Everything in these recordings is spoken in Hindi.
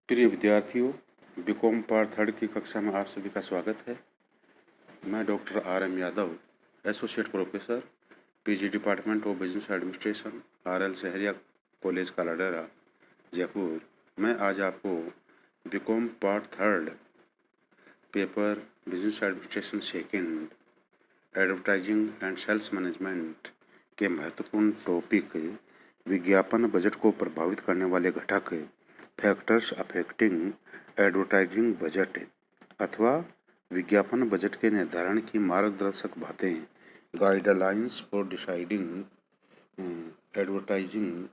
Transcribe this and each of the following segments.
प्रिय विद्यार्थियों, बीकॉम पार्ट 3 की कक्षा में आप सभी का स्वागत है। मैं doctor RM Yadav, associate professor, PG department of business administration, RL Saharia college Kaladera, Jaipur. मैं आज आपको BCom part 3 paper business administration second advertising and sales management के महत्वपूर्ण टॉपिक विज्ञापन बजट को प्रभावित करने वाले घटक फैक्टर्स अफेक्टिंग एडवर्टाइजिंग बजट अथवा विज्ञापन बजट के निर्धारण की मार्गदर्शक बातें guidelines for deciding advertising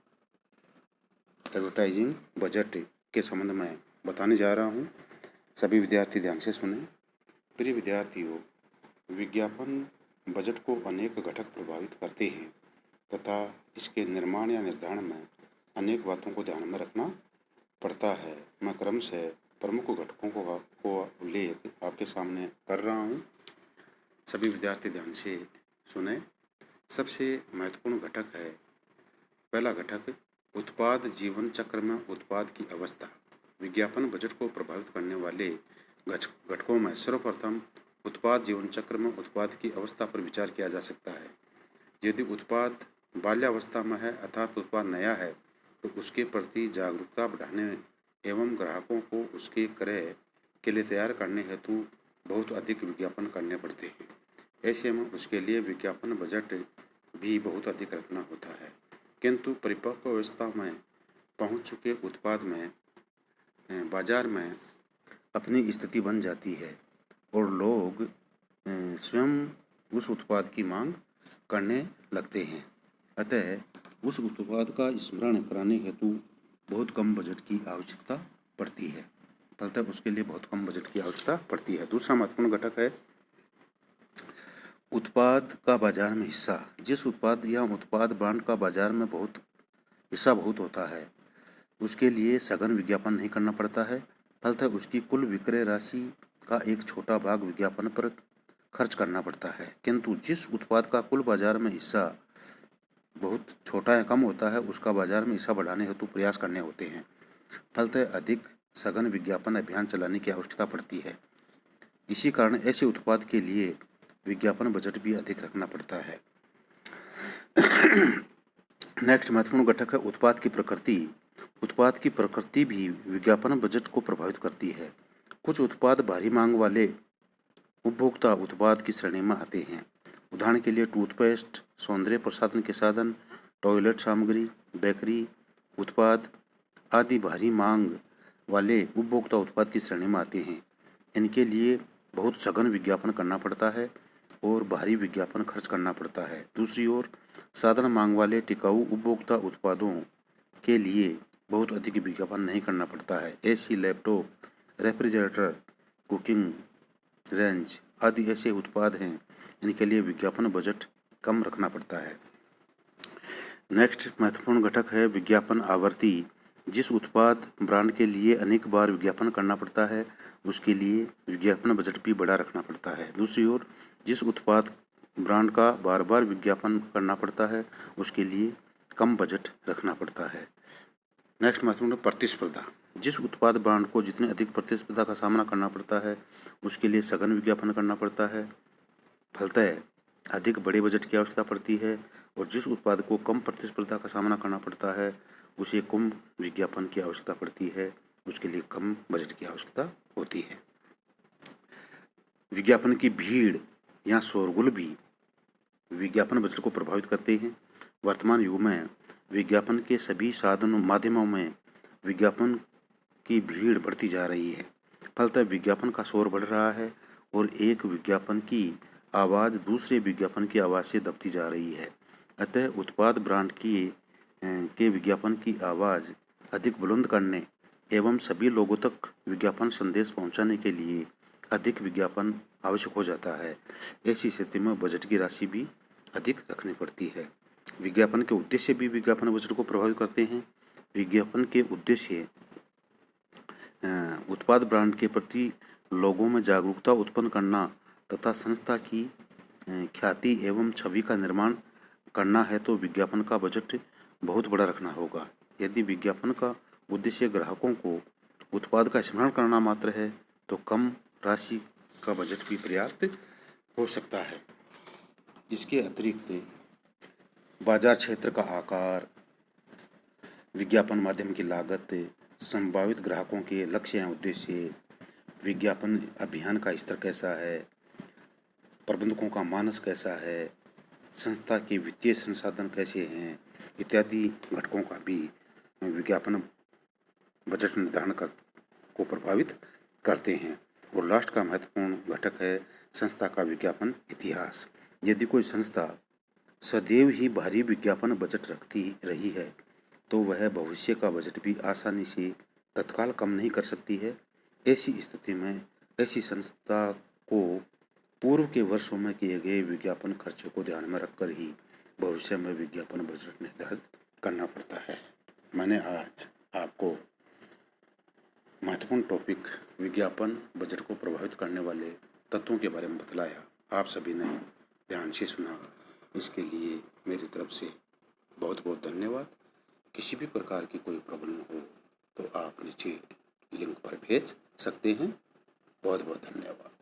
budget के संबंध में बताने जा रहा हूँ। सभी विद्यार्थी ध्यान से सुने। प्रिय विद्यार्थियों, विज्ञापन बजट को अनेक घटक प्रभावित करते हैं तथा इसके निर्माण या निर्धारण में अनेक बातों को ध्यान में रखना पड़ता है। मैं क्रमशः प्रमुख घटकों को उल्लेख आपके सामने कर रहा हूँ। सभी विद्यार्थी ध्यान से सुने। सबसे महत्वपूर्ण घटक है, पहला घटक उत्पाद जीवन चक्र में उत्पाद की अवस्था। विज्ञापन बजट को प्रभावित करने वाले घटकों में सर्वप्रथम उत्पाद जीवन चक्र में उत्पाद की अवस्था पर विचार किया जा सकता है। यदि उत्पाद बाल्यावस्था में है अर्थात उत्पाद नया है तो उसके प्रति जागरूकता बढ़ाने एवं ग्राहकों को उसके क्रय के लिए तैयार करने हेतु बहुत अधिक विज्ञापन करने पड़ते हैं। ऐसे में उसके लिए विज्ञापन बजट भी बहुत अधिक रखना होता है। किंतु परिपक्व अवस्था में पहुंच चुके उत्पाद में बाजार में अपनी स्थिति बन जाती है और लोग स्वयं उस उत्पाद की मांग करने लगते हैं। अतः उस उत्पाद का स्मरण कराने हेतु बहुत कम बजट की आवश्यकता पड़ती है। फलतः उसके लिए बहुत कम बजट की आवश्यकता पड़ती है। दूसरा महत्वपूर्ण घटक है उत्पाद का बाजार में हिस्सा। जिस उत्पाद या उत्पाद ब्रांड का बाजार में हिस्सा बहुत होता है उसके लिए सघन विज्ञापन नहीं करना पड़ता है। फलतः उसकी कुल विक्रय राशि का एक छोटा भाग विज्ञापन पर खर्च करना पड़ता है। किंतु जिस उत्पाद का कुल बाजार में हिस्सा बहुत छोटा या कम होता है उसका बाजार में हिस्सा बढ़ाने हेतु प्रयास करने होते हैं। फलतः अधिक सघन विज्ञापन अभियान चलाने की आवश्यकता पड़ती है। इसी कारण ऐसे उत्पाद के लिए विज्ञापन बजट भी अधिक रखना पड़ता है। नेक्स्ट महत्वपूर्ण घटक है उत्पाद की प्रकृति। उत्पाद की प्रकृति भी विज्ञापन बजट को प्रभावित करती है। कुछ उत्पाद भारी मांग वाले उपभोक्ता उत्पाद की श्रेणी में आते हैं। उदाहरण के लिए टूथपेस्ट, सौंदर्य प्रसाधन के साधन, टॉयलेट सामग्री, बेकरी उत्पाद आदि भारी मांग वाले उपभोक्ता उत्पाद की श्रेणी में आते हैं। इनके लिए बहुत सघन विज्ञापन करना पड़ता है और भारी विज्ञापन खर्च करना पड़ता है। दूसरी ओर साधारण मांग वाले टिकाऊ उपभोक्ता उत्पादों के लिए बहुत अधिक विज्ञापन नहीं करना पड़ता है। AC, laptop, refrigerator, cooking range आदि ऐसे उत्पाद हैं, इनके लिए विज्ञापन बजट कम रखना पड़ता है। नेक्स्ट महत्वपूर्ण घटक है विज्ञापन आवृत्ति। जिस उत्पाद ब्रांड के लिए अनेक बार विज्ञापन करना पड़ता है उसके लिए विज्ञापन बजट भी बड़ा रखना पड़ता है। दूसरी ओर जिस उत्पाद ब्रांड का बार बार विज्ञापन करना पड़ता है उसके लिए कम बजट रखना पड़ता है। नेक्स्ट महत्वपूर्ण प्रतिस्पर्धा। जिस उत्पाद ब्रांड को जितने अधिक प्रतिस्पर्धा का सामना करना पड़ता है उसके लिए सघन विज्ञापन करना पड़ता है। फलतः अधिक बड़े बजट की आवश्यकता पड़ती है और जिस उत्पाद को कम प्रतिस्पर्धा का सामना करना पड़ता है उसे कम विज्ञापन की आवश्यकता पड़ती है, उसके लिए कम बजट की आवश्यकता होती है। विज्ञापन की भीड़ या शोरगुल भी विज्ञापन बजट को प्रभावित करते हैं। वर्तमान युग में विज्ञापन के सभी साधनों माध्यमों में विज्ञापन की भीड़ बढ़ती जा रही है। फलतः विज्ञापन का शोर बढ़ रहा है और एक विज्ञापन की आवाज़ दूसरे विज्ञापन की आवाज़ से दबती जा रही है। अतः उत्पाद ब्रांड के विज्ञापन की आवाज़ अधिक बुलंद करने एवं सभी लोगों तक विज्ञापन संदेश पहुंचाने के लिए अधिक विज्ञापन आवश्यक हो जाता है। ऐसी स्थिति में बजट की राशि भी अधिक रखनी पड़ती है। विज्ञापन के उद्देश्य भी विज्ञापन बजट को प्रभावित करते हैं। विज्ञापन के उद्देश्य उत्पाद ब्रांड के प्रति लोगों में जागरूकता उत्पन्न करना तथा संस्था की ख्याति एवं छवि का निर्माण करना है तो विज्ञापन का बजट बहुत बड़ा रखना होगा। यदि विज्ञापन का उद्देश्य ग्राहकों को उत्पाद का स्मरण करना मात्र है तो कम राशि का बजट भी पर्याप्त हो सकता है। इसके अतिरिक्त बाजार क्षेत्र का आकार, विज्ञापन माध्यम की लागत, संभावित ग्राहकों के लक्ष्य या उद्देश्य, विज्ञापन अभियान का स्तर कैसा है, प्रबंधकों का मानस कैसा है, संस्था के वित्तीय संसाधन कैसे हैं इत्यादि घटकों का भी विज्ञापन बजट निर्धारण को प्रभावित करते हैं। और लास्ट का महत्वपूर्ण घटक है संस्था का विज्ञापन इतिहास। यदि कोई संस्था सदैव ही भारी विज्ञापन बजट रखती रही है तो वह भविष्य का बजट भी आसानी से तत्काल कम नहीं कर सकती है। ऐसी स्थिति में ऐसी संस्था को पूर्व के वर्षों में किए गए विज्ञापन खर्चे को ध्यान में रखकर ही भविष्य में विज्ञापन बजट निर्धारित करना पड़ता है। मैंने आज आपको महत्वपूर्ण टॉपिक विज्ञापन बजट को प्रभावित करने वाले तत्वों के बारे में बतलाया। आप सभी ने ध्यान से सुना, इसके लिए मेरी तरफ से बहुत बहुत धन्यवाद। किसी भी प्रकार की कोई प्रॉब्लम हो तो आप नीचे लिंक पर भेज सकते हैं। बहुत बहुत धन्यवाद।